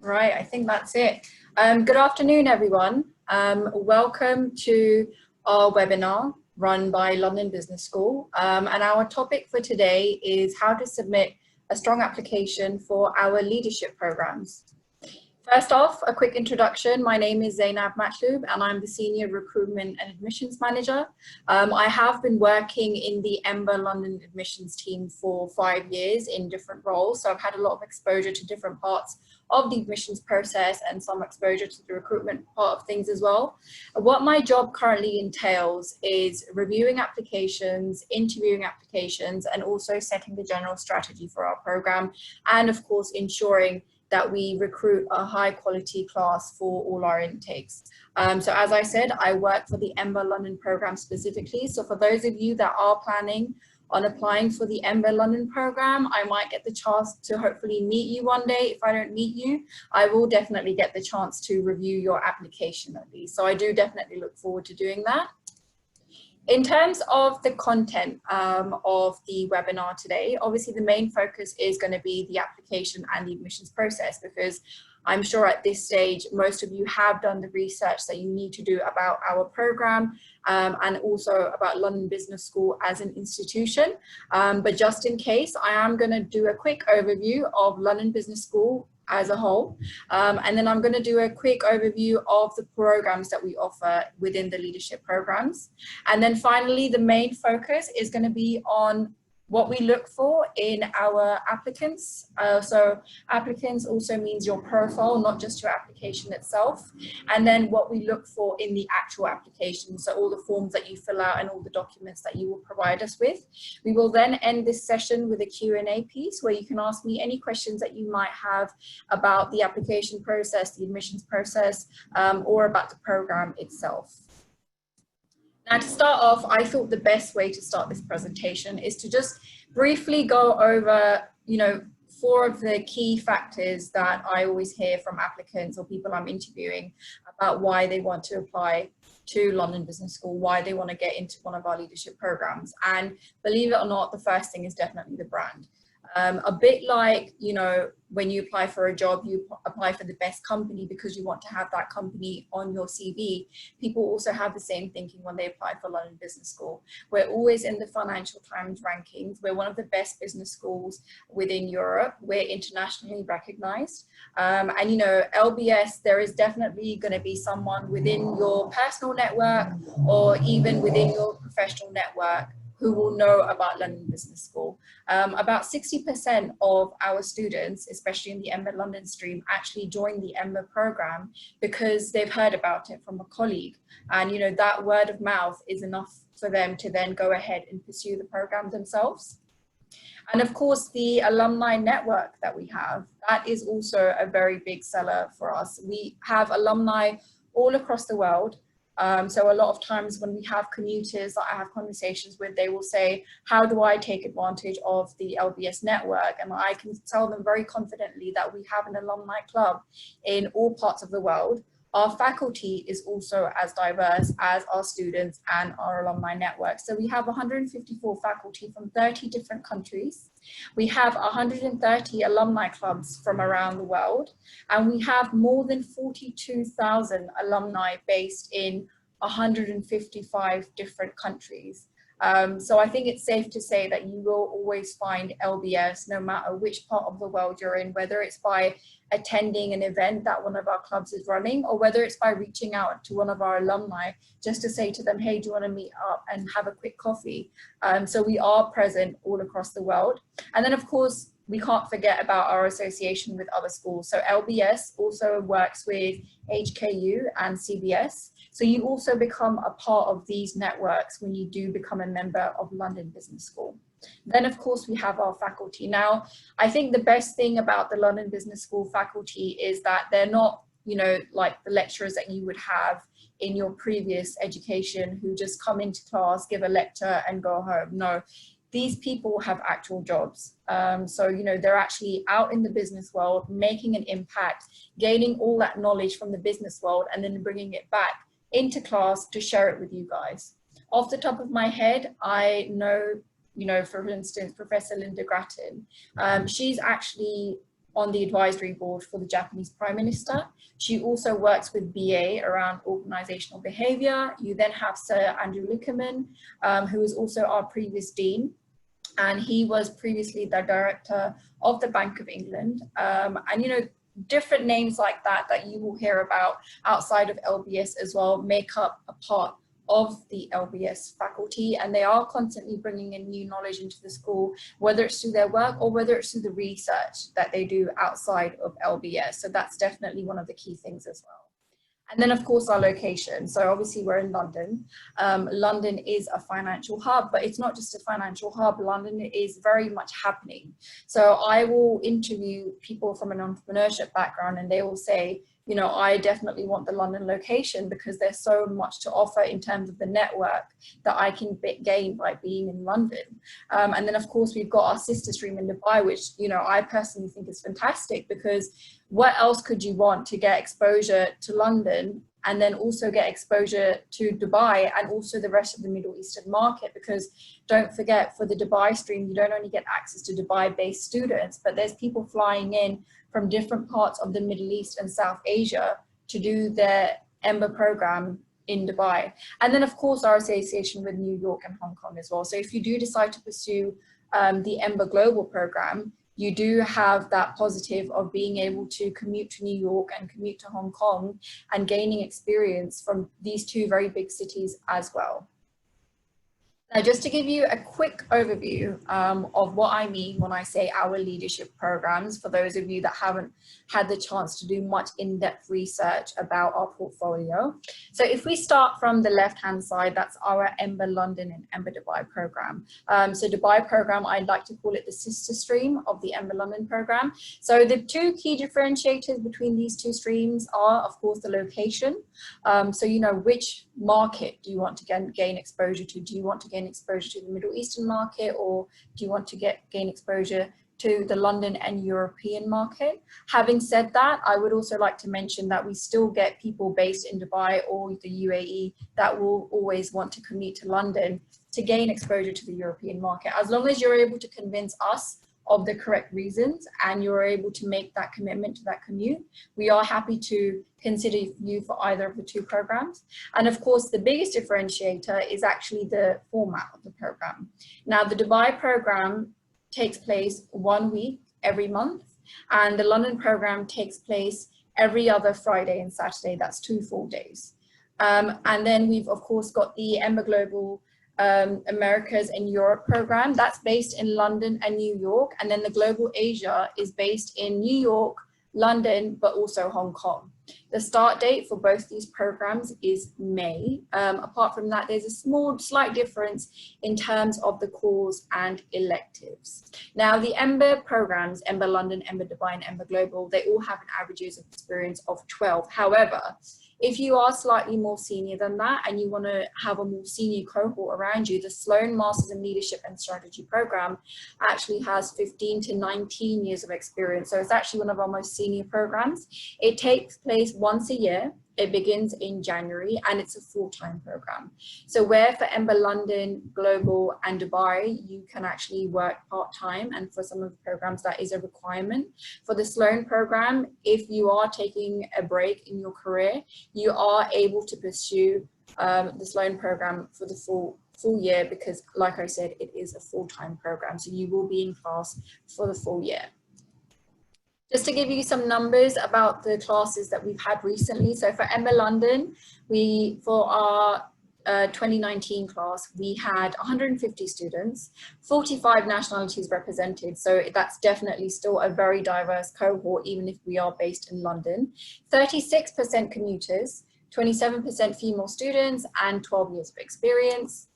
Right, I think that's it. Good afternoon, everyone. Welcome to our webinar run by London Business School. And our topic for today is how to submit a strong application for our leadership programs. First off, a quick introduction. My name is Zenab Matloob and I'm the Senior Recruitment and Admissions Manager. I have been working in the Ember London Admissions team for 5 years in different roles. So I've had a lot of exposure to different parts of the admissions process and some exposure to the recruitment part of things as well. What my job currently entails is reviewing applications, interviewing applications, and also setting the general strategy for our program, and of course ensuring that we recruit a high quality class for all our intakes. So as I said, I work for the Ember London program specifically. So for those of you that are planning on applying for the Ember London program, I might get the chance to hopefully meet you one day. If I don't meet you, I will definitely get the chance to review your application at least. So I do definitely look forward to doing that. In terms of the content of the webinar today, obviously the main focus is going to be the application and the admissions process, because I'm sure at this stage, most of you have done the research that you need to do about our program and also about London Business School as an institution. But just in case, I am going to do a quick overview of London Business School as a whole. And then I'm going to do a quick overview of the programs that we offer within the leadership programs. And then finally, the main focus is going to be on what we look for in our applicants. So applicants also means your profile, not just your application itself. And then what we look for in the actual application. So all the forms that you fill out and all the documents that you will provide us with. We will then end this session with a Q&A piece where you can ask me any questions that you might have about the application process, the admissions process, or about the program itself. Now, to start off, I thought the best way to start this presentation is to just briefly go over, 4 of the key factors that I always hear from applicants or people I'm interviewing about why they want to apply to London Business School, why they want to get into one of our leadership programs. And believe it or not, the first thing is definitely the brand. A bit like, when you apply for a job, you apply for the best company because you want to have that company on your CV. People also have the same thinking when they apply for London Business School. We're always in the Financial Times rankings. We're one of the best business schools within Europe. We're internationally recognized. And LBS, there is definitely going to be someone within your personal network or even within your professional network who will know about London Business School. About 60% of our students, especially in the Ember London stream, actually join the Ember program because they've heard about it from a colleague. And that word of mouth is enough for them to then go ahead and pursue the program themselves. And of course, the alumni network that we have, that is also a very big seller for us. We have alumni all across the world. So a lot of times when we have commuters that I have conversations with, they will say, how do I take advantage of the LBS network? And I can tell them very confidently that we have an alumni club in all parts of the world. Our faculty is also as diverse as our students and our alumni network. So we have 154 faculty from 30 different countries. We have 130 alumni clubs from around the world, and we have more than 42,000 alumni based in 155 different countries. So I think it's safe to say that you will always find LBS no matter which part of the world you're in, whether it's by attending an event that one of our clubs is running, or whether it's by reaching out to one of our alumni just to say to them, hey, do you want to meet up and have a quick coffee? So we are present all across the world. And then of course, we can't forget about our association with other schools. So LBS also works with HKU and CBS. So you also become a part of these networks when you do become a member of London Business School. Then of course we have our faculty. Now, I think the best thing about the London Business School faculty is that they're not, like the lecturers that you would have in your previous education who just come into class, give a lecture and go home. No, these people have actual jobs. So, they're actually out in the business world, making an impact, gaining all that knowledge from the business world, and then bringing it back into class to share it with you guys. Off the top of my head, I know, for instance, Professor Linda Grattan. She's actually on the advisory board for the Japanese Prime Minister. She also works with BA around organizational behavior. You then have Sir Andrew Lickerman, who is also our previous dean, and he was previously the director of the Bank of England. And you know, different names like that that you will hear about outside of LBS as well make up a part of the LBS faculty, and they are constantly bringing in new knowledge into the school, whether it's through their work or whether it's through the research that they do outside of LBS. So that's definitely one of the key things as well. And then of course our location. So obviously we're in London. London is a financial hub, but it's not just a financial hub. London is very much happening. So I will interview people from an entrepreneurship background and they will say, you know, I definitely want the London location because there's so much to offer in terms of the network that I can gain by being in London. And then of course we've got our sister stream in Dubai, which, you know, I personally think is fantastic, because what else could you want to get exposure to London and then also get exposure to Dubai and also the rest of the Middle Eastern market? Because don't forget, for the Dubai stream, you don't only get access to Dubai-based students, but there's people flying in from different parts of the Middle East and South Asia to do their EMBA program in Dubai. And then of course our association with New York and Hong Kong as well. So if you do decide to pursue the EMBA Global program, you do have that positive of being able to commute to New York and commute to Hong Kong and gaining experience from these two very big cities as well. Now, just to give you a quick overview of what I mean when I say our leadership programs, for those of you that haven't had the chance to do much in-depth research about our portfolio. So if we start from the left-hand side, that's our EMBA London and EMBA Dubai program. So Dubai program, I'd like to call it the sister stream of the EMBA London program. So the two key differentiators between these two streams are, of course, the location. So, you know, which market do you want to gain exposure to? Do you want to gain exposure to the Middle Eastern market, or do you want to gain exposure to the London and European market? Having said that, I would also like to mention that we still get people based in Dubai or the UAE that will always want to commute to London to gain exposure to the European market. As long as you're able to convince us of the correct reasons and you're able to make that commitment to that commute, we are happy to consider you for either of the two programs. And of course, the biggest differentiator is actually the format of the program. Now, the Dubai program takes place 1 week every month, and the London program takes place every other Friday and Saturday. That's 2 full days. And then we've of course got the EMBA Global Americas and Europe program. That's based in London and New York. And then the Global Asia is based in New York, London, but also Hong Kong. The start date for both these programs is May. Apart from that, there's a slight difference in terms of the course and electives. Now, the EMBA programs, EMBA London, EMBA Dubai, and EMBA Global, they all have an average years of experience of 12. However, if you are slightly more senior than that and you want to have a more senior cohort around you, the Sloan Masters in Leadership and Strategy program actually has 15 to 19 years of experience. So it's actually one of our most senior programs. It takes place once a year. It begins in January and it's a full-time program. So where for EMBA London, Global and Dubai, you can actually work part-time, and for some of the programs that is a requirement. For the Sloan program, if you are taking a break in your career, you are able to pursue the Sloan program for the full year, because like I said, it is a full-time program. So you will be in class for the full year. Just to give you some numbers about the classes that we've had recently. So for EMBA London, for our 2019 class, we had 150 students, 45 nationalities represented. So that's definitely still a very diverse cohort, even if we are based in London. 36% commuters, 27% female students, and 12 years of experience.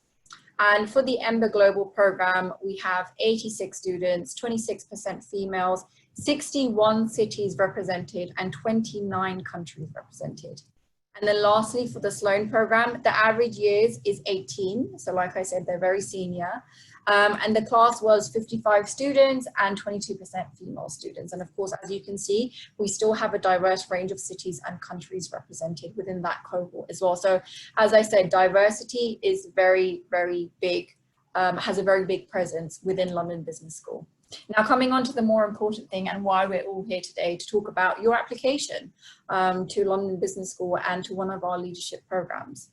And for the EMBA Global program, we have 86 students, 26% females, 61 cities represented, and 29 countries represented. And then lastly, for the Sloan program, the average years is 18. So like I said, they're very senior. And the class was 55 students and 22% female students. And of course, as you can see, we still have a diverse range of cities and countries represented within that cohort as well. So as I said, diversity is very, very big, has a very big presence within London Business School. Now, coming on to the more important thing and why we're all here today to talk about your application to London Business School and to one of our leadership programs.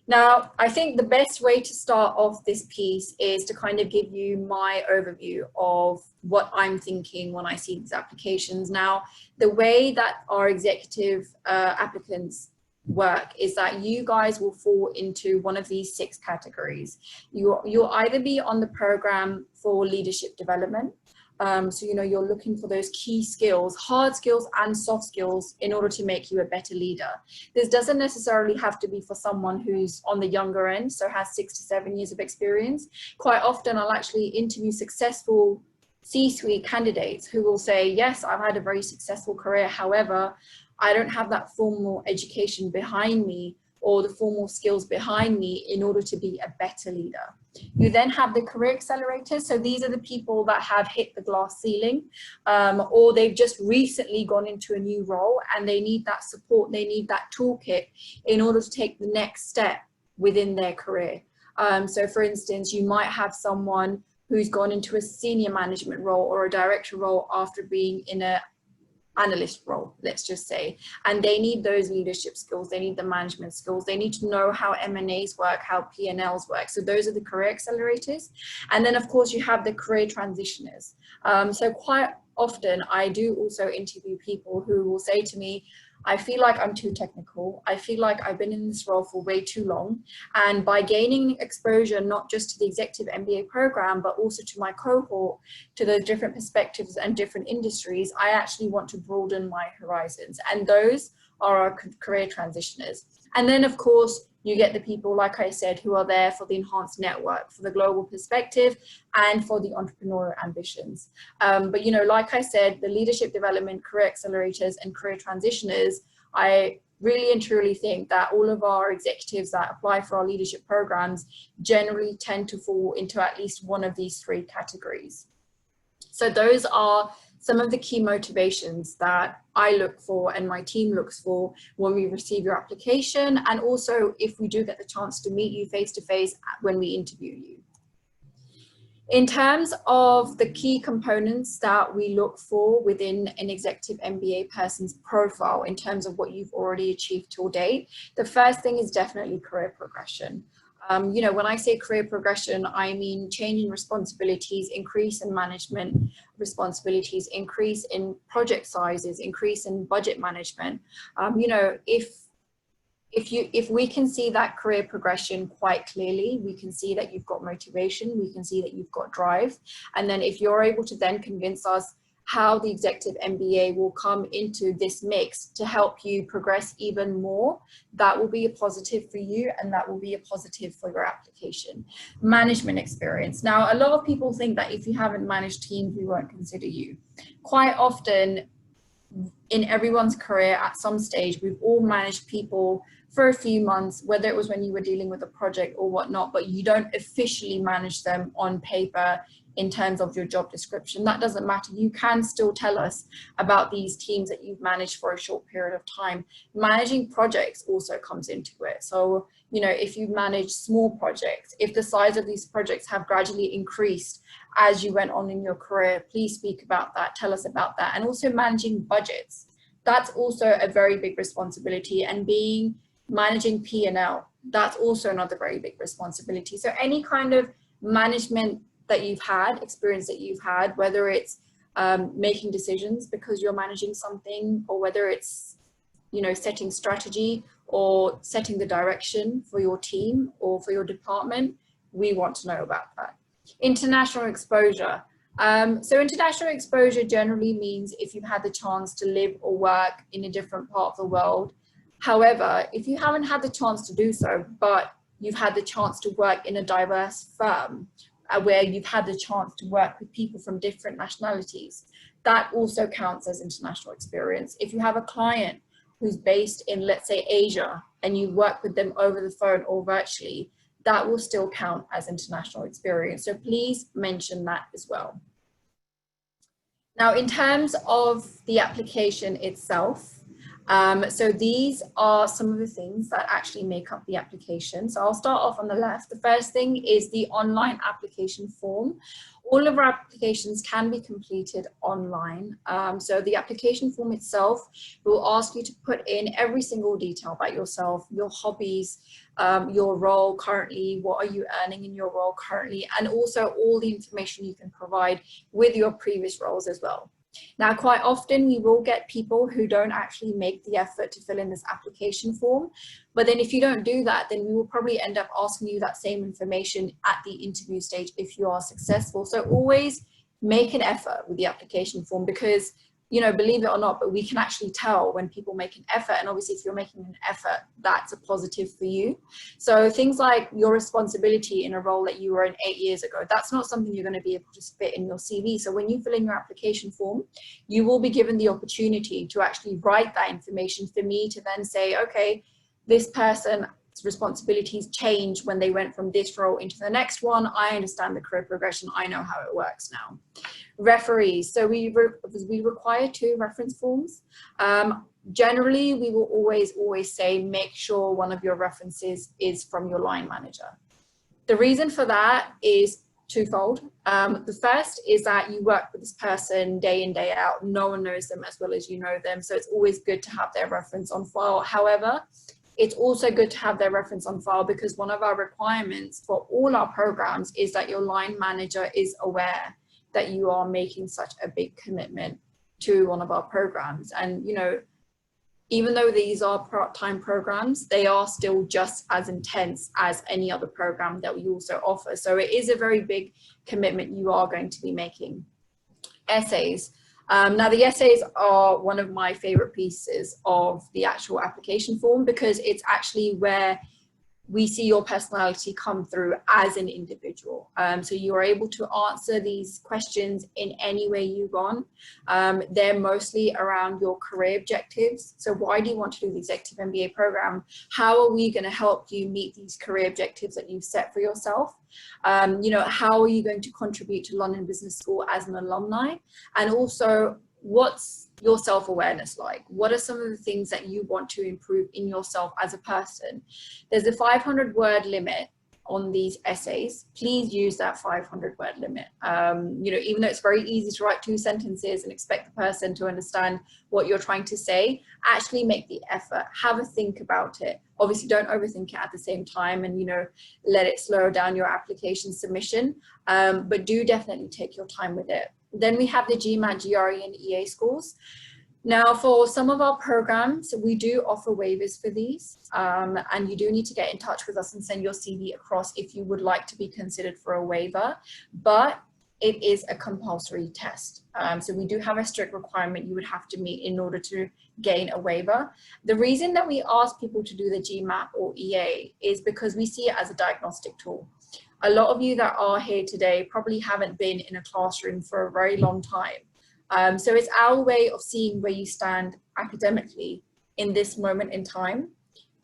Now, I think the best way to start off this piece is to kind of give you my overview of what I'm thinking when I see these applications. Now, the way that our executive applicants work is that you guys will fall into one of these 6 categories. You'll either be on the program for leadership development. So, you know, you're looking for those key skills, hard skills and soft skills in order to make you a better leader. This doesn't necessarily have to be for someone who's on the younger end, so has 6 to 7 years of experience. Quite often I'll actually interview successful C-suite candidates who will say, yes, I've had a very successful career. However, I don't have that formal education behind me or the formal skills behind me in order to be a better leader. You then have the career accelerators. So these are the people that have hit the glass ceiling or they've just recently gone into a new role and they need that support. They need that toolkit in order to take the next step within their career. So for instance, you might have someone who's gone into a senior management role or a director role after being in a analyst role, let's just say, and they need those leadership skills, they need the management skills, they need to know how M&As work, how P&Ls work. So those are the career accelerators. And then of course you have the career transitioners. So quite often I do also interview people who will say to me, I feel like I'm too technical. I feel like I've been in this role for way too long. And by gaining exposure, not just to the executive MBA program, but also to my cohort, to those different perspectives and different industries, I actually want to broaden my horizons. And those are our career transitioners. And then of course, you get the people, like I said, who are there for the enhanced network, for the global perspective, and for the entrepreneurial ambitions. But, you know, like I said, the leadership development, career accelerators, and career transitioners, I really and truly think that all of our executives that apply for our leadership programs generally tend to fall into at least one of these 3 categories. So those are some of the key motivations that I look for and my team looks for when we receive your application, and also if we do get the chance to meet you face to face when we interview you. In terms of the key components that we look for within an executive MBA person's profile in terms of what you've already achieved to date, the first thing is definitely career progression. You know, when I say career progression, I mean change in responsibilities, increase in management responsibilities, increase in project sizes, increase in budget management. You know, if we can see that career progression quite clearly, we can see that you've got motivation, we can see that you've got drive. And then if you're able to then convince us how the executive MBA will come into this mix to help you progress even more, that will be a positive for you and that will be a positive for your application. Management experience. Now, a lot of people think that if you haven't managed teams, we won't consider you. Quite often in everyone's career at some stage, we've all managed people for a few months, whether it was when you were dealing with a project or whatnot, but you don't officially manage them on paper in terms of your job description. That doesn't matter. You can still tell us about these teams that you've managed for a short period of time. Managing projects also comes into it. So, you know, if you manage small projects, if the size of these projects have gradually increased as you went on in your career, please speak about that. Tell us about that. And also managing budgets. That's also a very big responsibility, and managing P&L, that's also another very big responsibility. So any kind of management that you've had, experience that you've had, whether it's making decisions because you're managing something, or whether it's, you know, setting strategy or setting the direction for your team or for your department, we want to know about that. International exposure. So international exposure generally means if you've had the chance to live or work in a different part of the world. However, if you haven't had the chance to do so, but you've had the chance to work in a diverse firm, where you've had the chance to work with people from different nationalities, that also counts as international experience. If you have a client who's based in, let's say, Asia, and you work with them over the phone or virtually, that will still count as international experience. So please mention that as well. Now, in terms of the application itself, So these are some of the things that actually make up the application. So I'll start off on the left. The first thing is the online application form. All of our applications can be completed online. So the application form itself will ask you to put in every single detail about yourself, your hobbies, your role currently, what are you earning in your role currently, and also all the information you can provide with your previous roles as well. Now, quite often we will get people who don't actually make the effort to fill in this application form. But then if you don't do that, then we will probably end up asking you that same information at the interview stage if you are successful. So always make an effort with the application form, because, you know, believe it or not, but we can actually tell when people make an effort. And obviously if you're making an effort, that's a positive for you. So things like your responsibility in a role that you were in 8 years ago, that's not something you're going to be able to fit in your CV. So when you fill in your application form, you will be given the opportunity to actually write that information for me to then say, okay, this person's responsibilities change when they went from this role into the next one. I understand the career progression. I know how it works now. Referees. So we require 2 reference forms. Generally, we will always say, make sure one of your references is from your line manager. The reason for that is twofold. The first is that you work with this person day in, day out. No one knows them as well as you know them. So it's always good to have their reference on file. However, it's also good to have their reference on file, because one of our requirements for all our programs is that your line manager is aware that you are making such a big commitment to one of our programs. And, you know, even though these are part-time programs, they are still just as intense as any other program that we also offer. So it is a very big commitment you are going to be making. Essays. Now the essays are one of my favorite pieces of the actual application form, because it's actually where we see your personality come through as an individual. So you are able to answer these questions in any way you want. They're mostly around your career objectives. So why do you want to do the Executive MBA program? How are we going to help you meet these career objectives that you've set for yourself? You know, how are you going to contribute to London Business School as an alumni? And also, what's your self-awareness like? What are some of the things that you want to improve in yourself as a person? There's a 500-word limit on these essays. Please use that 500-word limit. You know, even though it's very easy to write 2 sentences and expect the person to understand what you're trying to say, actually make the effort, have a think about it. Obviously, don't overthink it at the same time, and, you know, let it slow down your application submission, but do definitely take your time with it. Then we have the GMAT, GRE, and EA scores. Now, for some of our programs, we do offer waivers for these, and you do need to get in touch with us and send your CV across if you would like to be considered for a waiver, but it is a compulsory test. So we do have a strict requirement you would have to meet in order to gain a waiver. The reason that we ask people to do the GMAT or EA is because we see it as a diagnostic tool. A lot of you that are here today probably haven't been in a classroom for a very long time. So it's our way of seeing where you stand academically in this moment in time.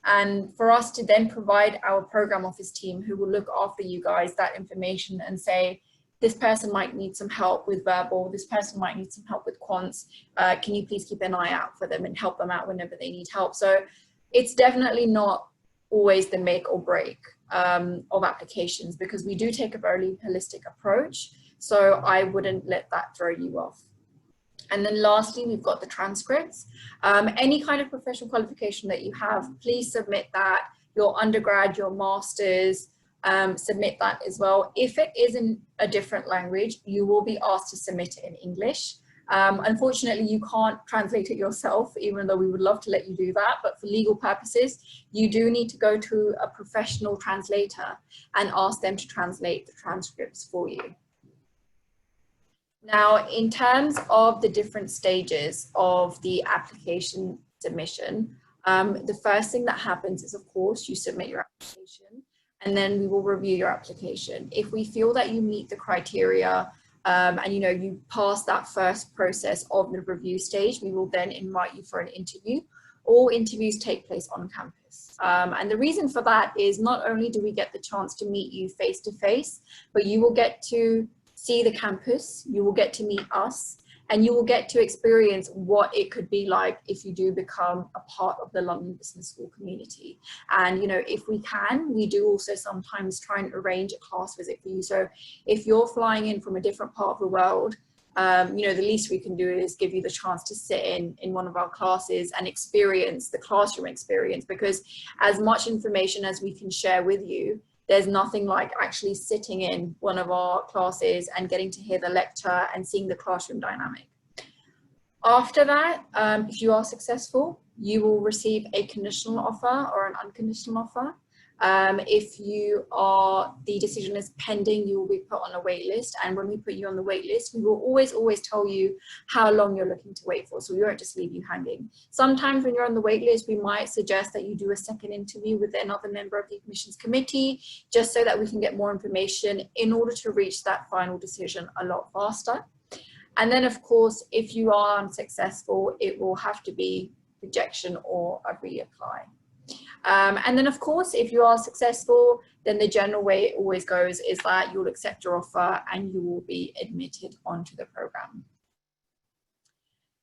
And for us to then provide our program office team who will look after you guys that information and say, this person might need some help with verbal, this person might need some help with quants. Can you please keep an eye out for them and help them out whenever they need help? So it's definitely not always the make or break of applications, because we do take a very holistic approach. So I wouldn't let that throw you off. And then lastly, we've got the transcripts. Any kind of professional qualification that you have, please submit that. Your undergrad, your master's, submit that as well. If it is in a different language, you will be asked to submit it in English. Unfortunately, you can't translate it yourself, even though we would love to let you do that. But for legal purposes, you do need to go to a professional translator and ask them to translate the transcripts for you. Now, in terms of the different stages of the application submission, the first thing that happens is, of course, you submit your application, and then we will review your application. If we feel that you meet the criteria and you know you pass that first process of the review stage, we will then invite you for an interview. All interviews take place on campus. And the reason for that is not only do we get the chance to meet you face to face, but you will get to see the campus, you will get to meet us, and you will get to experience what it could be like if you do become a part of the London Business School community. And you know, if we can, we do also sometimes try and arrange a class visit for you. So if you're flying in from a different part of the world, you know, the least we can do is give you the chance to sit in one of our classes and experience the classroom experience, because as much information as we can share with you, there's nothing like actually sitting in one of our classes and getting to hear the lecture and seeing the classroom dynamic. After that, if you are successful, you will receive a conditional offer or an unconditional offer. If the decision is pending, you will be put on a wait list. And when we put you on the wait list, we will always tell you how long you're looking to wait for. So we won't just leave you hanging. Sometimes when you're on the wait list, we might suggest that you do a second interview with another member of the admissions committee, just so that we can get more information in order to reach that final decision a lot faster. And then of course, if you are unsuccessful, it will have to be rejection or a reapply. And then of course, if you are successful, then the general way it always goes is that you'll accept your offer and you will be admitted onto the program.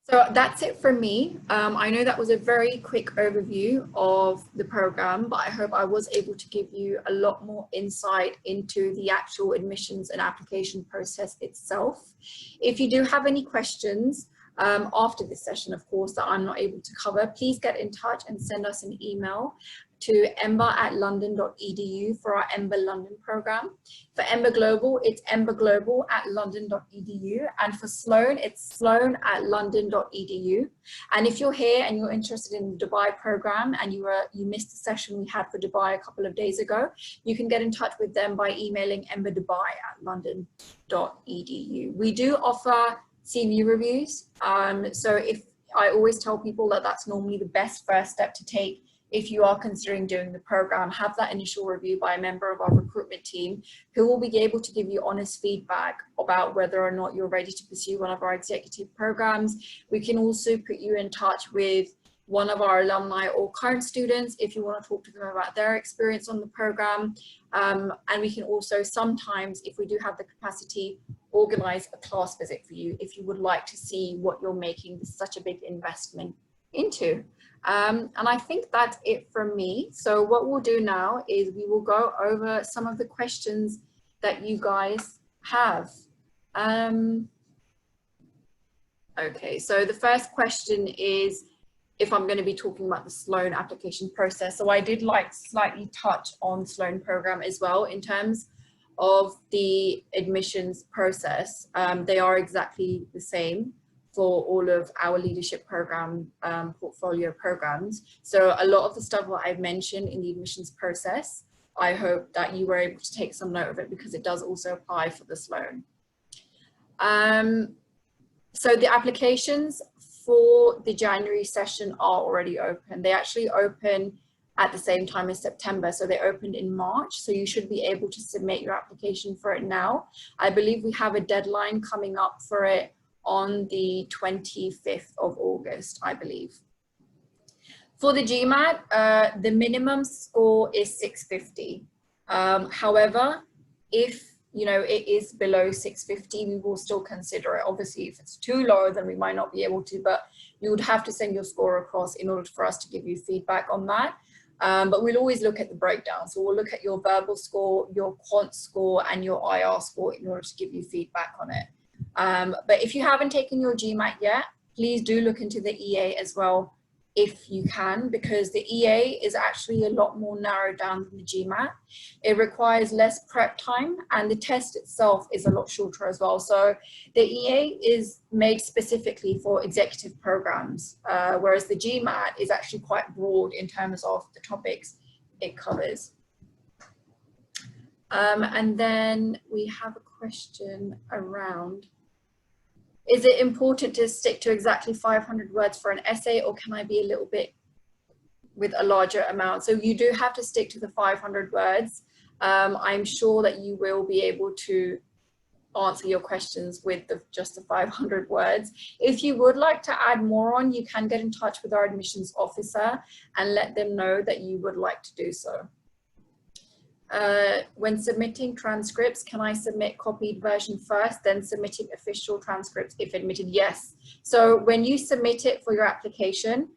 So that's it from me. I know that was a very quick overview of the program, but I hope I was able to give you a lot more insight into the actual admissions and application process itself. If you do have any questions, after this session, of course, that I'm not able to cover, please get in touch and send us an email to ember@london.edu for our Ember London program. For Ember Global, it's emberglobal@london.edu, and for Sloan, it's sloan@london.edu. And if you're here and you're interested in the Dubai program and you missed the session we had for Dubai a couple of days ago, you can get in touch with them by emailing emberdubai@london.edu. We do offer CV reviews. So I always tell people that that's normally the best first step to take if you are considering doing the program. Have that initial review by a member of our recruitment team who will be able to give you honest feedback about whether or not you're ready to pursue one of our executive programs. We can also put you in touch with one of our alumni or current students if you want to talk to them about their experience on the program. And we can also sometimes, if we do have the capacity, organize a class visit for you if you would like to see what you're making such a big investment into. And I think that's it from me. So what we'll do now is we will go over some of the questions that you guys have. Okay, so the first question is if I'm going to be talking about the Sloan application process. So I did slightly touch on Sloan program as well in terms of the admissions process. They are exactly the same for all of our leadership program portfolio programs. So a lot of the stuff that I've mentioned in the admissions process, I hope that you were able to take some note of it because it does also apply for the Sloan. So the applications for the January session are already open. They actually open at the same time as September. So they opened in March. So you should be able to submit your application for it now. I believe we have a deadline coming up for it on the 25th of August, I believe. For the GMAT, the minimum score is 650. However, if it is below 650, we will still consider it. Obviously, if it's too low, then we might not be able to, but you would have to send your score across in order for us to give you feedback on that. But we'll always look at the breakdown. So we'll look at your verbal score, your quant score, and your IR score in order to give you feedback on it. But if you haven't taken your GMAT yet, please do look into the EA as well if you can, because the EA is actually a lot more narrowed down than the GMAT. It requires less prep time and the test itself is a lot shorter as well. So the EA is made specifically for executive programs, whereas the GMAT is actually quite broad in terms of the topics it covers. And then we have a question around, is it important to stick to exactly 500 words for an essay, or can I be a little bit with a larger amount? So you do have to stick to the 500 words. I'm sure that you will be able to answer your questions with just the 500 words. If you would like to add more on, you can get in touch with our admissions officer and let them know that you would like to do so. when submitting transcripts, can I submit copied version first, then submitting official transcripts if admitted? Yes. So when you submit it for your application,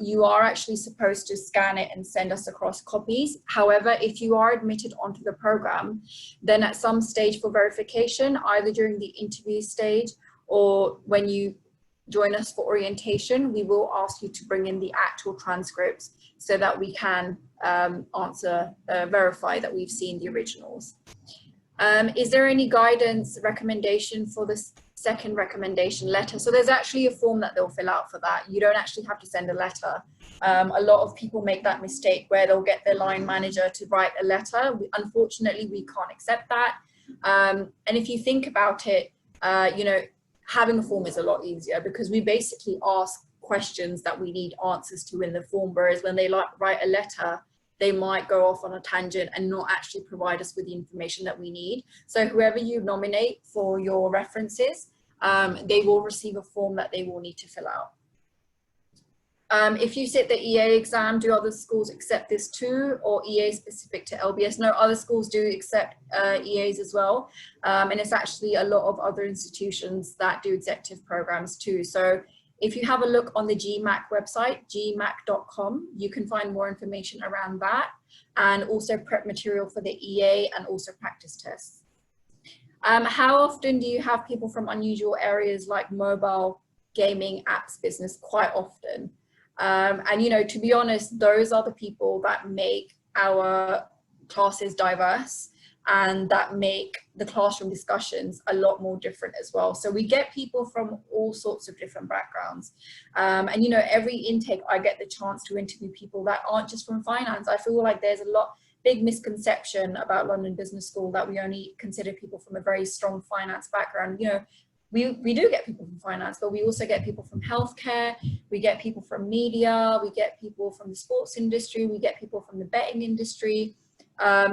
you are actually supposed to scan it and send us across copies. However, if you are admitted onto the program, then at some stage for verification, either during the interview stage or when you join us for orientation, we will ask you to bring in the actual transcripts so that we can verify that we've seen the originals. Is there any guidance recommendation for the second recommendation letter? So there's actually a form that they'll fill out for that. You don't actually have to send a letter. A lot of people make that mistake where they'll get their line manager to write a letter. Unfortunately, we can't accept that. And if you think about it, you know, having a form is a lot easier because we basically ask questions that we need answers to in the form, whereas when they write a letter, they might go off on a tangent and not actually provide us with the information that we need. So whoever you nominate for your references, they will receive a form that they will need to fill out. If you sit the EA exam, do other schools accept this too, or EA specific to LBS? No, other schools do accept EAs as well. And it's actually a lot of other institutions that do executive programs too. So if you have a look on the GMAC website, gmac.com, you can find more information around that and also prep material for the EA and also practice tests. How often do you have people from unusual areas like mobile, gaming, apps, business? Quite often. And, you know, to be honest, those are the people that make our classes diverse and that make the classroom discussions a lot more different as well. So we get people from all sorts of different backgrounds. And, you know, every intake, I get the chance to interview people that aren't just from finance. I feel like there's a big misconception about London Business School that we only consider people from a very strong finance background. You know, we do get people from finance, but we also get people from healthcare, we get people from media, we get people from the sports industry, we get people from the betting industry,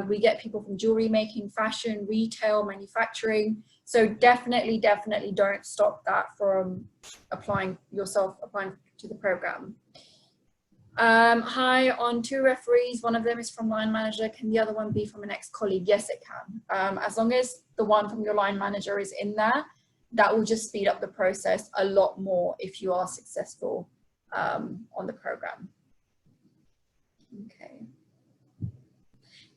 we get people from jewelry making, fashion, retail, manufacturing. So definitely don't stop that from applying to the program. Hi, on 2 referees, one of them is from line manager, can the other one be from an ex-colleague? Yes, it can. As long as the one from your line manager is in there, that will just speed up the process a lot more if you are successful on the program. Okay.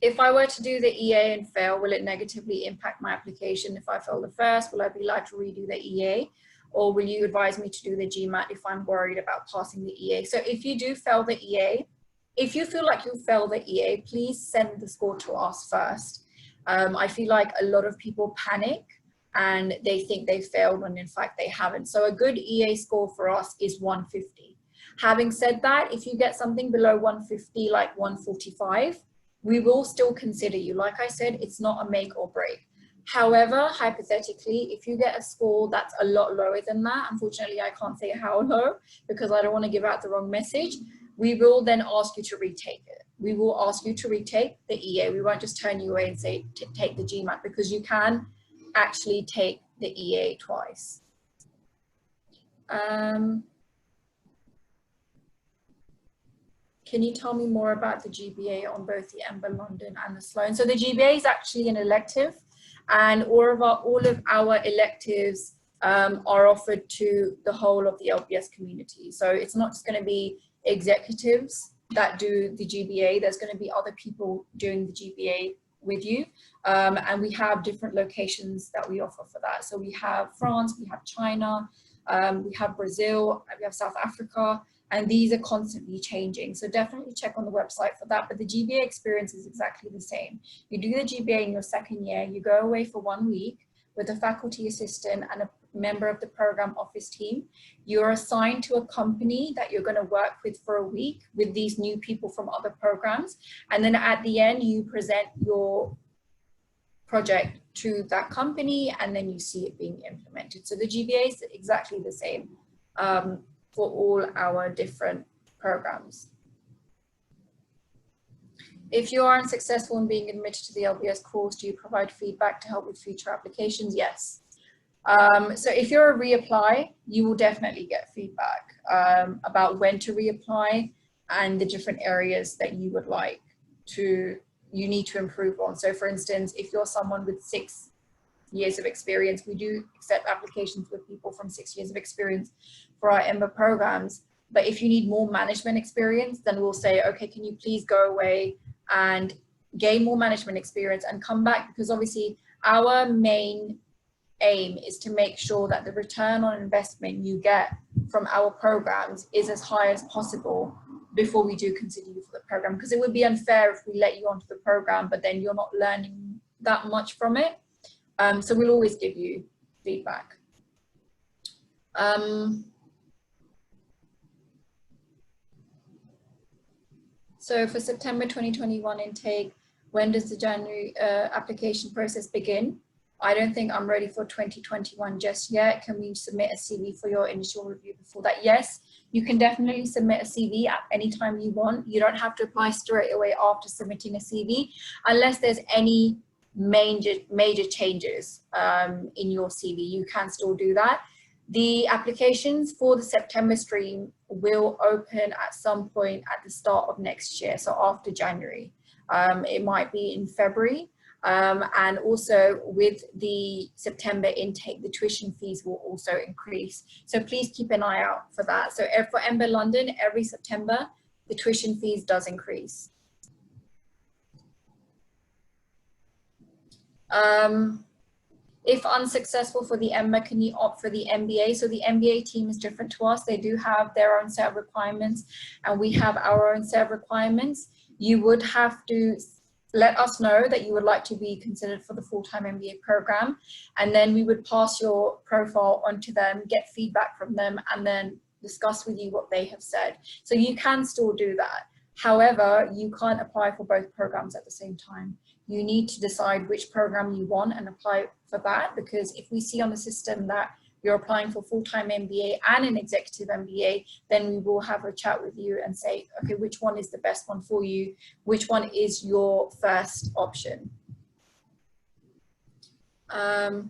If I were to do the EA and fail, will it negatively impact my application? If I fail the first, will I be allowed to redo the EA? Or will you advise me to do the GMAT if I'm worried about passing the EA? So if you do fail the EA, if you feel like you fail the EA, please send the score to us first. I feel like a lot of people panic and they think they failed when in fact they haven't. So a good EA score for us is 150. Having said that, if you get something below 150, like 145, we will still consider you. Like I said, it's not a make or break. However, hypothetically, if you get a score that's a lot lower than that, unfortunately, I can't say how low because I don't want to give out the wrong message. We will then ask you to retake it. We will ask you to retake the EA. We won't just turn you away and say, take the GMAT, because you can actually take the EA twice. Can you tell me more about the GBA on both the Ember London and the Sloan? So the GBA is actually an elective, and all of our electives are offered to the whole of the LBS community. So it's not just going to be executives that do the GBA. There's going to be other people doing the GBA with you, and we have different locations that we offer for that. So we have France, we have China, we have Brazil, we have South Africa, and these are constantly changing. So definitely check on the website for that. But the GBA experience is exactly the same. You do the GBA in your second year, you go away for 1 week with a faculty assistant and a member of the program office team. You're assigned to a company that you're going to work with for a week with these new people from other programs. And then at the end, you present your project to that company and then you see it being implemented. So the GBA is exactly the same for all our different programs. If you are unsuccessful in being admitted to the LBS course, do you provide feedback to help with future applications? Yes. So if you're a reapply, you will definitely get feedback about when to reapply and the different areas that you would like to you need to improve on. So for instance, if you're someone with 6 years of experience, we do accept applications with people from 6 years of experience for our EMBA programs. But if you need more management experience, then we'll say, okay, can you please go away and gain more management experience and come back? Because obviously our main aim is to make sure that the return on investment you get from our programs is as high as possible before we do consider you for the program, because it would be unfair if we let you onto the program but then you're not learning that much from it. So we'll always give you feedback. So for September 2021 intake, when does the January application process begin? I don't think I'm ready for 2021 just yet. Can we submit a CV for your initial review before that? Yes, you can definitely submit a CV at any time you want. You don't have to apply straight away after submitting a CV, unless there's any major changes in your CV. You can still do that. The applications for the September stream will open at some point at the start of next year, so after January. It might be in February. And also with the September intake, the tuition fees will also increase. So please keep an eye out for that. So for EMBA London, every September, the tuition fees does increase. If unsuccessful for the EMBA, can you opt for the MBA? So the MBA team is different to us. They do have their own set of requirements and we have our own set of requirements. You would have to let us know that you would like to be considered for the full-time MBA program, and then we would pass your profile onto them, get feedback from them, and then discuss with you what they have said. So you can still do that. However, you can't apply for both programs at the same time. You need to decide which program you want and apply for that, because if we see on the system that you're applying for full-time MBA and an executive MBA, then we will have a chat with you and say, okay, which one is the best one for you? Which one is your first option? Okay.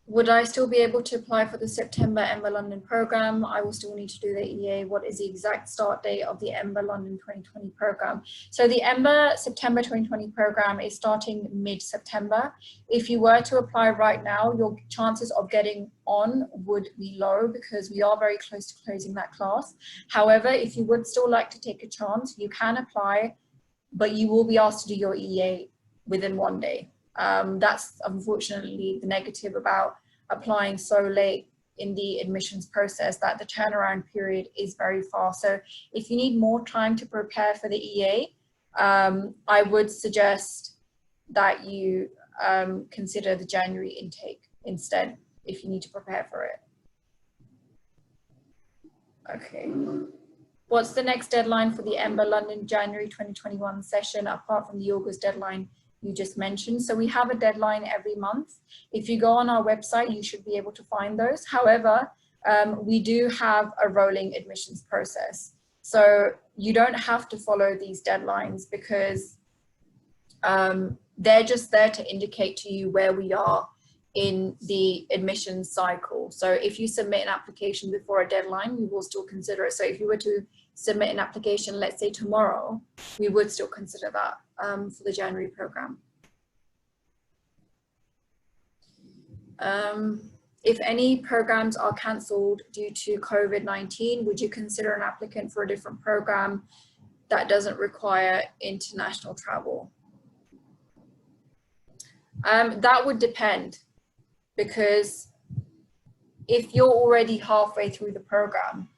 Would I still be able to apply for the September EMBA London program? I will still need to do the EA. What is the exact start date of the EMBA London 2020 program? So the EMBA September 2020 program is starting mid-September. If you were to apply right now, your chances of getting on would be low because we are very close to closing that class. However, if you would still like to take a chance, you can apply, but you will be asked to do your EA within 1 day. That's unfortunately the negative about applying so late in the admissions process, that the turnaround period is very fast. So if you need more time to prepare for the EA, I would suggest that you consider the January intake instead if you need to prepare for it. Okay. What's the next deadline for the EMBA London January 2021 session apart from the August deadline you just mentioned? So we have a deadline every month. If you go on our website, you should be able to find those. However, we do have a rolling admissions process. So you don't have to follow these deadlines because they're just there to indicate to you where we are in the admissions cycle. So if you submit an application before a deadline, we will still consider it. So if you were to submit an application, let's say tomorrow, we would still consider that for the January program. If any programs are cancelled due to COVID-19, would you consider an applicant for a different program that doesn't require international travel? That would depend, because if you're already halfway through the program,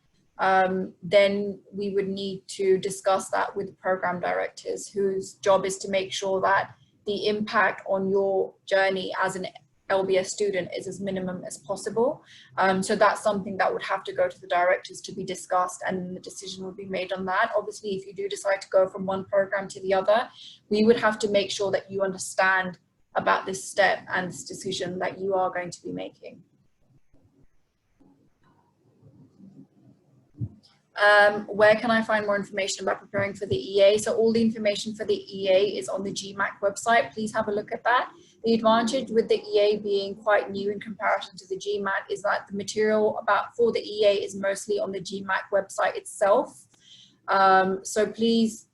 then we would need to discuss that with the program directors, whose job is to make sure that the impact on your journey as an LBS student is as minimum as possible. So that's something that would have to go to the directors to be discussed, and the decision will be made on that. Obviously, if you do decide to go from one program to the other, we would have to make sure that you understand about this step and this decision that you are going to be making. Where can I find more information about preparing for the EA? So all the information for the EA is on the GMAC website. Please have a look at that. The advantage with the EA being quite new in comparison to the GMAT is that the material for the EA is mostly on the GMAT website itself. So please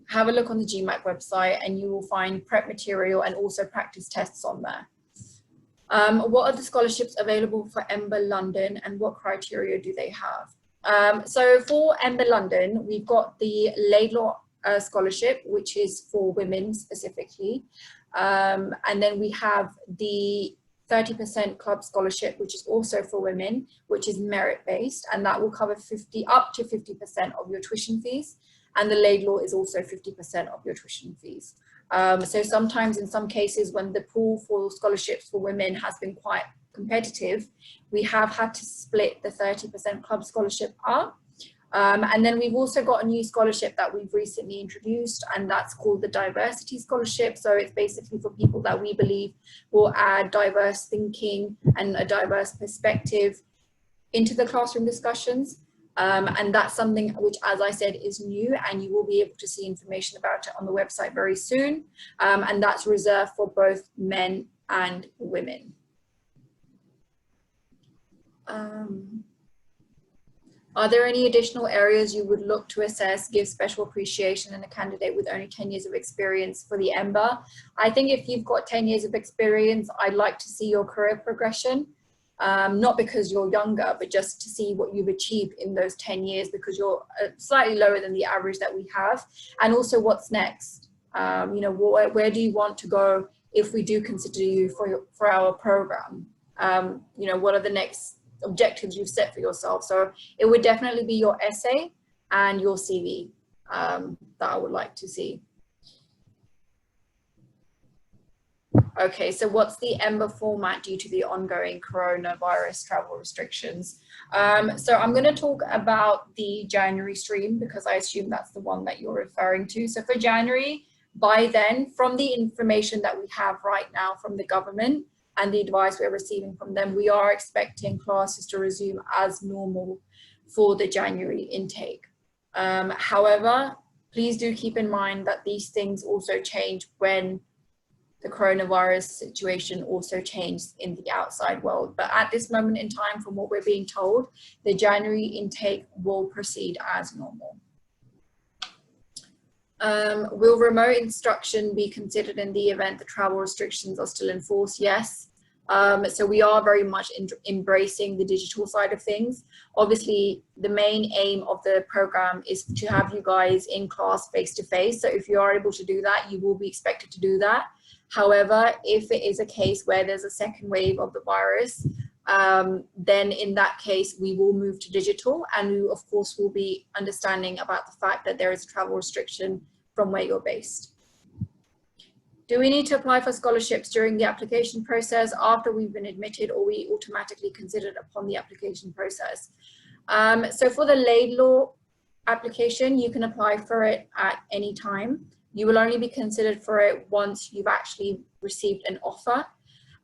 have a look on the GMAT website and you will find prep material and also practice tests on there. What are the scholarships available for EMBA London and what criteria do they have? So for EMBA London, we've got the Laidlaw scholarship, which is for women specifically. And then we have the 30% club scholarship, which is also for women, which is merit-based, and that will cover up to 50% of your tuition fees. And the Laidlaw is also 50% of your tuition fees. So sometimes in some cases when the pool for scholarships for women has been quite competitive, we have had to split the 30% club scholarship up. And then we've also got a new scholarship that we've recently introduced, and that's called the Diversity Scholarship. So it's basically for people that we believe will add diverse thinking and a diverse perspective into the classroom discussions. And that's something which, as I said, is new, and you will be able to see information about it on the website very soon. And that's reserved for both men and women. Are there any additional areas you would look to assess, give special appreciation in a candidate with only 10 years of experience for the EMBA? I think if you've got 10 years of experience, I'd like to see your career progression. Not because you're younger, but just to see what you've achieved in those 10 years, because you're slightly lower than the average that we have. And also what's next? You know, where do you want to go if we do consider you for our program? You know, what are the next objectives you've set for yourself? So it would definitely be your essay and your CV that I would like to see. Okay, so what's the EMBA format due to the ongoing coronavirus travel restrictions? So I'm going to talk about the January stream because I assume that's the one that you're referring to. So for January, by then, from the information that we have right now from the government and the advice we're receiving from them, we are expecting classes to resume as normal for the January intake. However, please do keep in mind that these things also change when the coronavirus situation also changed in the outside world. But at this moment in time, from what we're being told, the January intake will proceed as normal. Will remote instruction be considered in the event the travel restrictions are still in force? Yes. So we are very much embracing the digital side of things. Obviously, the main aim of the program is to have you guys in class face to face. So if you are able to do that, you will be expected to do that. However, if it is a case where there's a second wave of the virus, then in that case, we will move to digital, and we, of course, will be understanding about the fact that there is a travel restriction from where you're based. Do we need to apply for scholarships during the application process after we've been admitted, or we automatically considered upon the application process? So for the Laidlaw application, you can apply for it at any time. You will only be considered for it once you've actually received an offer.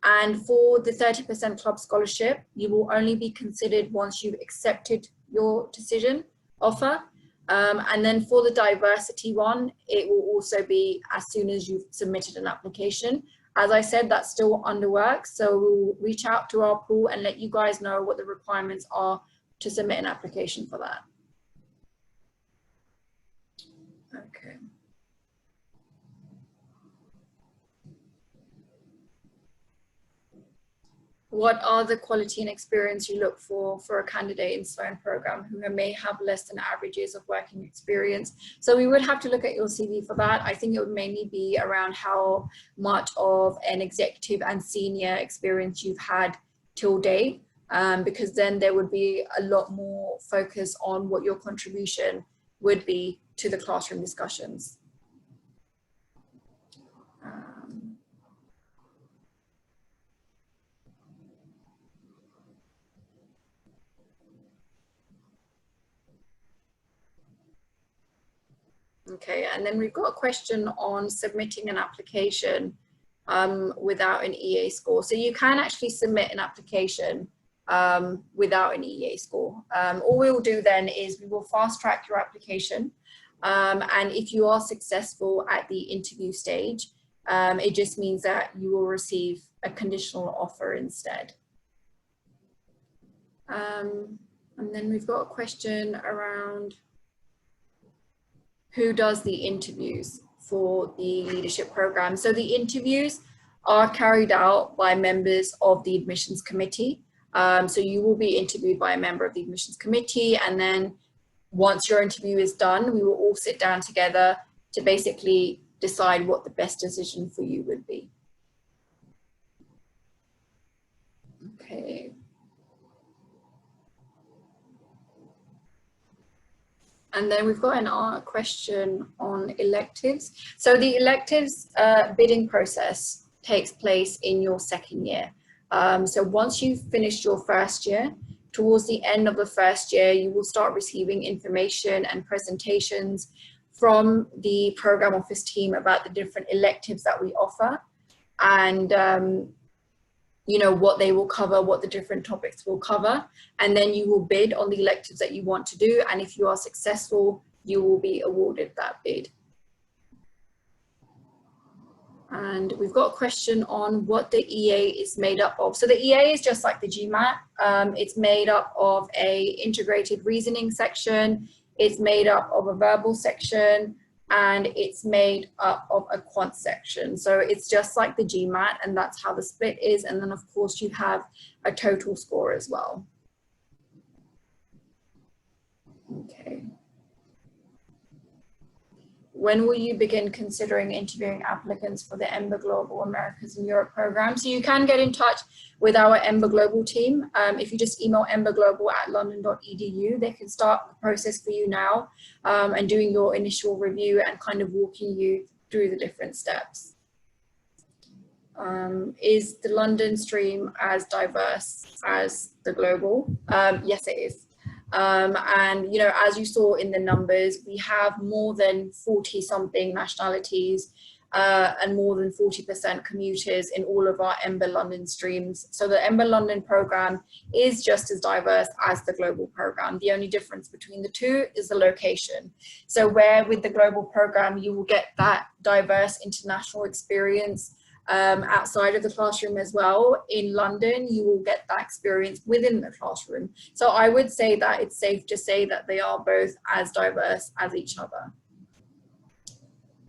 And for the 30% club scholarship, you will only be considered once you've accepted your decision offer. And then for the diversity one, it will also be as soon as you've submitted an application. As I said, that's still under work, so we'll reach out to our pool and let you guys know what the requirements are to submit an application for that. Okay. What are the quality and experience you look for a candidate in Sloan program who may have less than average years of working experience? So we would have to look at your CV for that. I think it would mainly be around how much of an executive and senior experience you've had till date, because then there would be a lot more focus on what your contribution would be to the classroom discussions. Okay, and then we've got a question on submitting an application without an EA score. So you can actually submit an application without an EA score. All we will do then is we will fast track your application. And if you are successful at the interview stage, It just means that you will receive a conditional offer instead. And then we've got a question around who does the interviews for the leadership program. So the interviews are carried out by members of the admissions committee. So you will be interviewed by a member of the admissions committee, and then once your interview is done, we will all sit down together to basically decide what the best decision for you would be. Okay. And then we've got a question on electives. So the electives bidding process takes place in your second year. So once you've finished your first year, towards the end of the first year, you will start receiving information and presentations from the program office team about the different electives that we offer, and you know, what they will cover, what the different topics will cover, and then you will bid on the electives that you want to do, and if you are successful, you will be awarded that bid. And we've got a question on what the EA is made up of. So the EA is just like the GMAT. It's made up of a integrated reasoning section, it's made up of a verbal section, and it's made up of a quant section. So it's just like the GMAT, and that's how the split is. And then of course you have a total score as well. Okay. When will you begin considering interviewing applicants for the EMBA Global Americas and Europe program? So you can get in touch with our EMBA Global team. If you just email embaglobal@london.edu, they can start the process for you now, and doing your initial review and kind of walking you through the different steps. Is the London stream as diverse as the global? Yes, it is. And you know, as you saw in the numbers, we have more than 40 something nationalities and more than 40% commuters in all of our EMBA London streams. So the EMBA London program is just as diverse as the global program. The only difference between the two is the location. So where with the global program you will get that diverse international experience outside of the classroom as well, in London you will get that experience within the classroom. So I would say that it's safe to say that they are both as diverse as each other.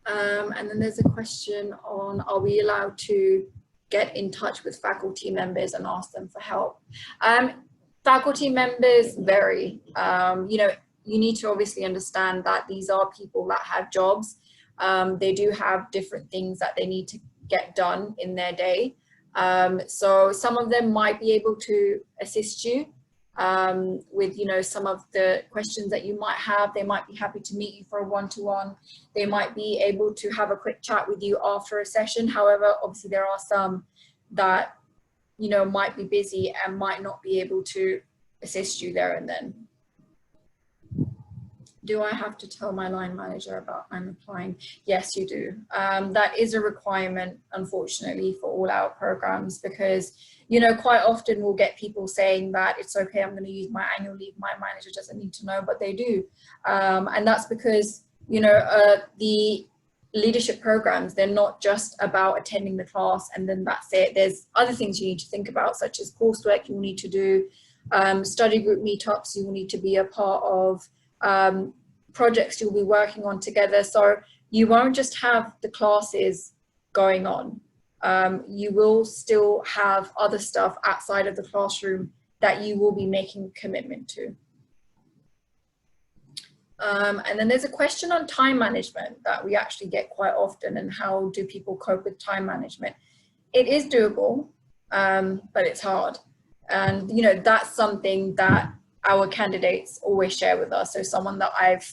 And then there's a question on, are we allowed to get in touch with faculty members and ask them for help? Faculty members vary. You know, you need to obviously understand that these are people that have jobs. They do have different things that they need to get done in their day. So some of them might be able to assist you with, you know, some of the questions that you might have. They might be happy to meet you for a one-to-one. They might be able to have a quick chat with you after a session. However, obviously there are some that, you know, might be busy and might not be able to assist you there and then. Do I have to tell my line manager about I'm applying? Yes, you do. That is a requirement, unfortunately, for all our programs, because, you know, quite often we'll get people saying that it's okay, I'm going to use my annual leave, my manager doesn't need to know, but they do. And that's because, you know, the leadership programs, they're not just about attending the class and then that's it. There's other things you need to think about, such as coursework you will need to do, study group meetups you will need to be a part of, projects you'll be working on together. So you won't just have the classes going on. You will still have other stuff outside of the classroom that you will be making a commitment to. And then there's a question on time management that we actually get quite often, and how do people cope with time management? It is doable, but it's hard. And, you know, that's something that our candidates always share with us. So someone that I've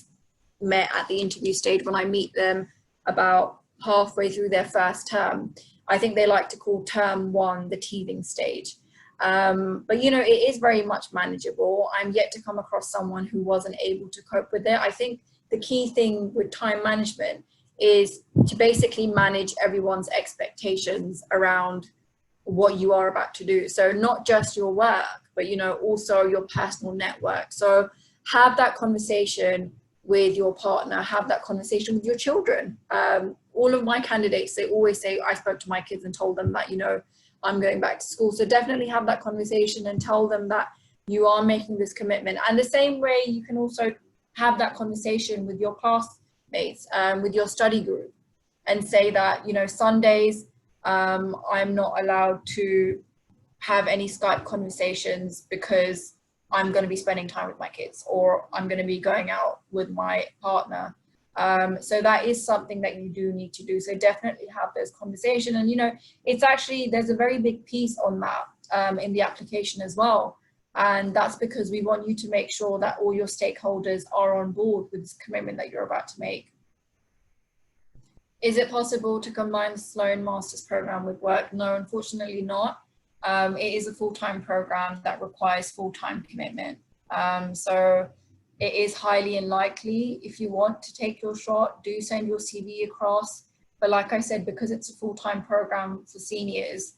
met at the interview stage, when I meet them about halfway through their first term, I think they like to call term one the teething stage. But, you know, it is very much manageable. I'm yet to come across someone who wasn't able to cope with it. I think the key thing with time management is to basically manage everyone's expectations around what you are about to do. So not just your work, but, you know, also your personal network. So have that conversation with your partner, have that conversation with your children. All of my candidates, they always say, I spoke to my kids and told them that, you know, I'm going back to school. So definitely have that conversation and tell them that you are making this commitment. And the same way you can also have that conversation with your classmates, with your study group, and say that, you know, Sundays, I'm not allowed to have any Skype conversations because I'm going to be spending time with my kids, or I'm going to be going out with my partner. So that is something that you do need to do. So definitely have those conversations. And, you know, it's actually, there's a very big piece on that in the application as well. And that's because we want you to make sure that all your stakeholders are on board with this commitment that you're about to make. Is it possible to combine the Sloan Master's program with work? No, unfortunately not. It is a full-time program that requires full-time commitment. So it is highly unlikely. If you want to take your shot, do send your CV across. But like I said, because it's a full-time program for seniors,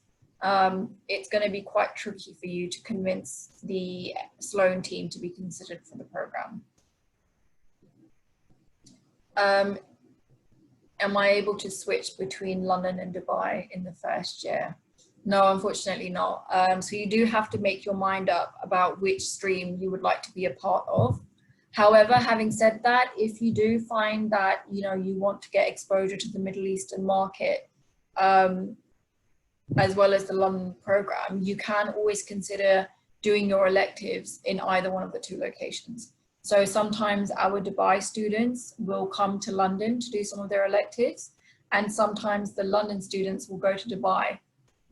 it's going to be quite tricky for you to convince the Sloan team to be considered for the program. Am I able to switch between London and Dubai in the first year? No, unfortunately not. So you do have to make your mind up about which stream you would like to be a part of. However, having said that, if you do find that, you know, you want to get exposure to the Middle Eastern market, as well as the London program, you can always consider doing your electives in either one of the two locations. So sometimes our Dubai students will come to London to do some of their electives, and sometimes the London students will go to Dubai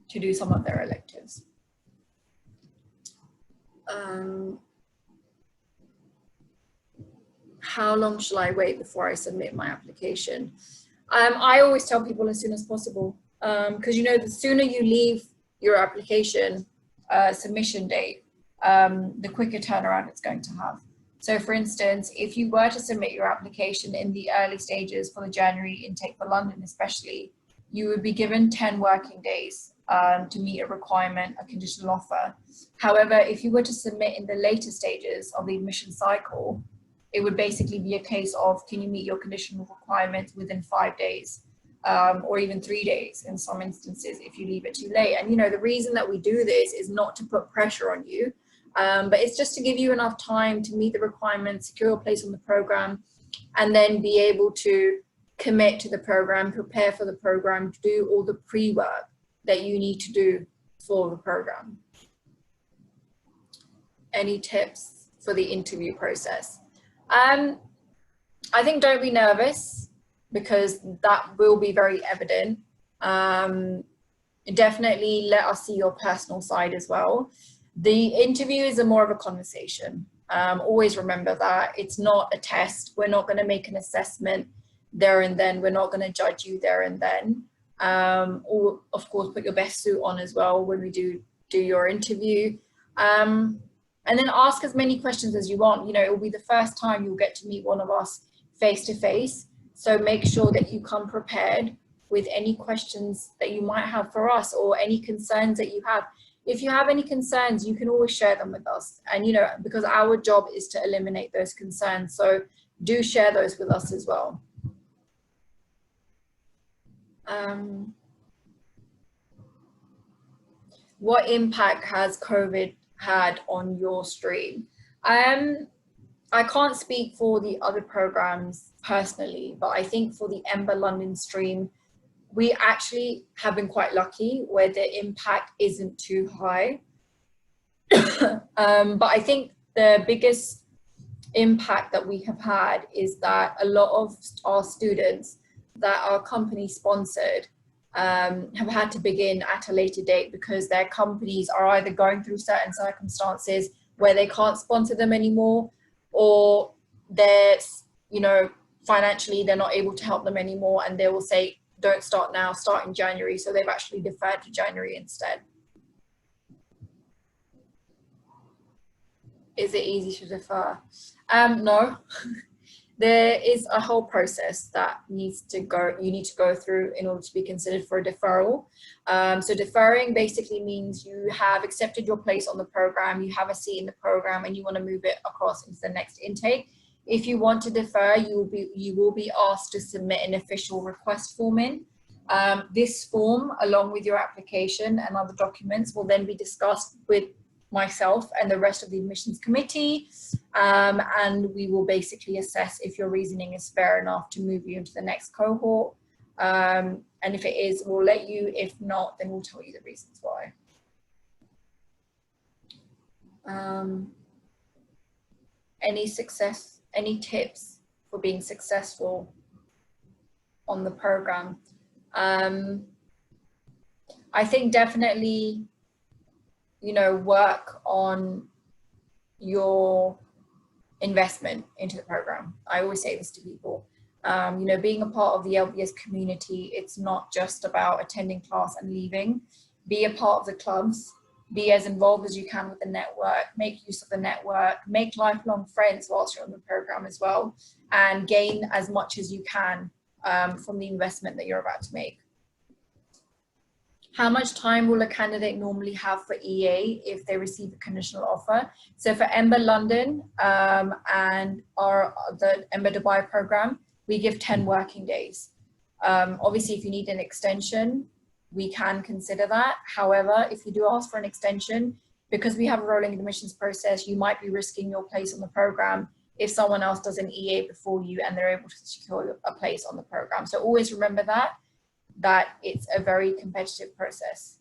to do some of their electives. How long shall I wait before I submit my application? I always tell people as soon as possible, because, you know, the sooner you leave your application submission date, the quicker turnaround it's going to have. So for instance, if you were to submit your application in the early stages for the January intake for London especially, you would be given 10 working days to meet a requirement, a conditional offer. However, if you were to submit in the later stages of the admission cycle, it would basically be a case of, can you meet your conditional requirements within 5 days, or even 3 days in some instances if you leave it too late. And, you know, the reason that we do this is not to put pressure on you, but it's just to give you enough time to meet the requirements, secure a place on the program, and then be able to commit to the program, prepare for the program, do all the pre-work that you need to do for the program. Any tips for the interview process? I think don't be nervous, because that will be very evident. Definitely let us see your personal side as well. The interview is more of a conversation. Always remember that it's not a test. We're not going to make an assessment there and then. We're not going to judge you there and then. Or of course, put your best suit on as well when we do your interview. And then ask as many questions as you want. You know, it will be the first time you'll get to meet one of us face to face. So make sure that you come prepared with any questions that you might have for us, or any concerns that you have. If you have any concerns, you can always share them with us. And, you know, because our job is to eliminate those concerns. So do share those with us as well. What impact has COVID had on your stream? I can't speak for the other programs personally, but I think for the Ember London stream, we actually have been quite lucky where the impact isn't too high. But I think the biggest impact that we have had is that a lot of our students that are company sponsored have had to begin at a later date, because their companies are either going through certain circumstances where they can't sponsor them anymore, or they're, you know, financially they're not able to help them anymore, and they will say, don't start now, start in January. So they've actually deferred to January instead. Is it easy to defer? No. There is a whole process that you need to go through in order to be considered for a deferral. So deferring basically means you have accepted your place on the program, you have a seat in the program, and you want to move it across into the next intake. If you want to defer, you will be asked to submit an official request form in. This form, along with your application and other documents, will then be discussed with myself and the rest of the admissions committee, and we will basically assess if your reasoning is fair enough to move you into the next cohort. And if it is, we'll let you. If not, then we'll tell you the reasons why. Any tips for being successful on the program? I think definitely, work on your investment into the program. I always say this to people. Being a part of the LBS community, it's not just about attending class and leaving. Be a part of the clubs, be as involved as you can with the network, make use of the network, make lifelong friends whilst you're on the program as well, and gain as much as you can from the investment that you're about to make. How much time will a candidate normally have for EA if they receive a conditional offer? So for Ember London and the Ember Dubai program, we give 10 working days. Obviously, if you need an extension, we can consider that. However, if you do ask for an extension, because we have a rolling admissions process, you might be risking your place on the program if someone else does an EA before you and they're able to secure a place on the program. So always remember that it's a very competitive process.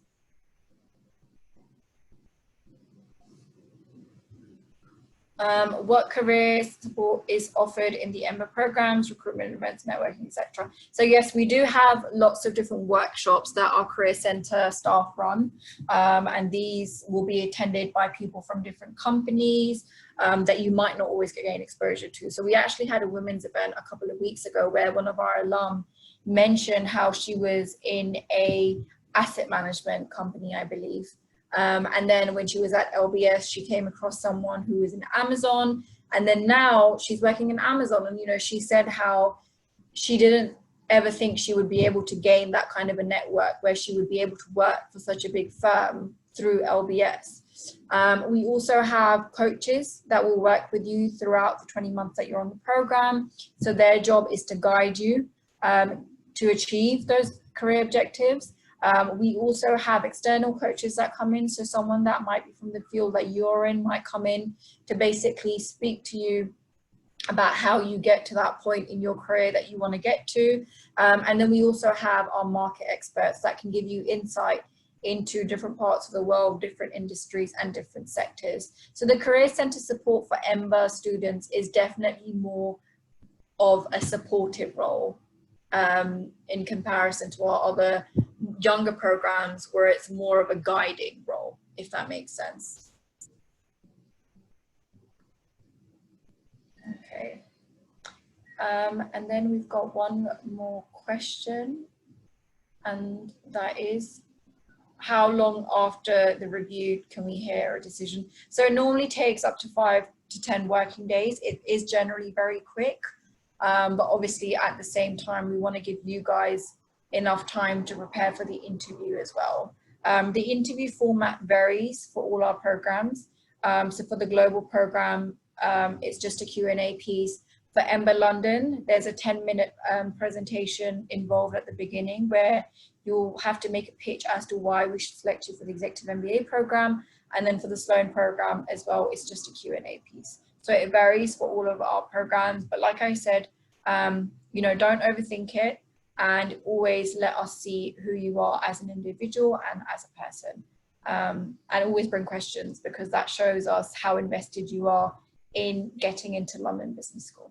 What career support is offered in the Ember programs, recruitment, events, networking, etc. So yes, we do have lots of different workshops that our career center staff run, and these will be attended by people from different companies that you might not always gain exposure to. So we actually had a women's event a couple of weeks ago where one of our alum mentioned how she was in a asset management company, I believe. And then when she was at LBS, she came across someone who was in Amazon, and then now she's working in Amazon. And, she said how she didn't ever think she would be able to gain that kind of a network where she would be able to work for such a big firm through LBS. We also have coaches that will work with you throughout the 20 months that you're on the program. So their job is to guide you to achieve those career objectives. We also have external coaches that come in. So someone that might be from the field that you're in might come in to basically speak to you about how you get to that point in your career that you want to get to. And then we also have our market experts that can give you insight into different parts of the world, different industries and different sectors. So the Career Centre support for Ember students is definitely more of a supportive role in comparison to our other younger programs where it's more of a guiding role, if that makes sense. Okay. And then we've got one more question, and that is, how long after the review can we hear a decision? So it normally takes up to 5 to 10 working days. It is generally very quick, but obviously at the same time, we want to give you guys enough time to prepare for the interview as well. The interview format varies for all our programs. So for the global program, it's just a Q&A piece. For Ember London, there's a 10-minute presentation involved at the beginning where you'll have to make a pitch as to why we should select you for the Executive MBA program. And then for the Sloan program as well, it's just a Q&A piece. So it varies for all of our programs. But like I said, don't overthink it, and always let us see who you are as an individual and as a person. And always bring questions, because that shows us how invested you are in getting into London Business School.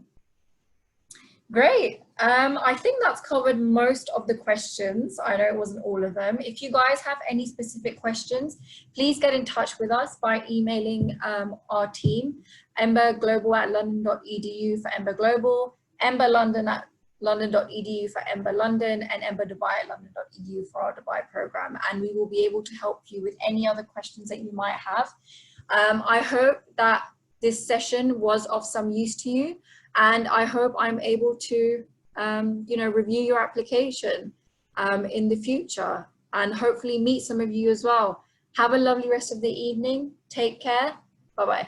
Great. I think that's covered most of the questions. I know it wasn't all of them. If you guys have any specific questions, please get in touch with us by emailing our team, emberglobal@london.edu for Ember Global, emberlondon@london.edu for Ember London, and emberdubai@london.edu for our Dubai program. And we will be able to help you with any other questions that you might have. I hope that this session was of some use to you, and I hope I'm able to review your application in the future, and hopefully meet some of you as well. Have a lovely rest of the evening. Take care. Bye-bye.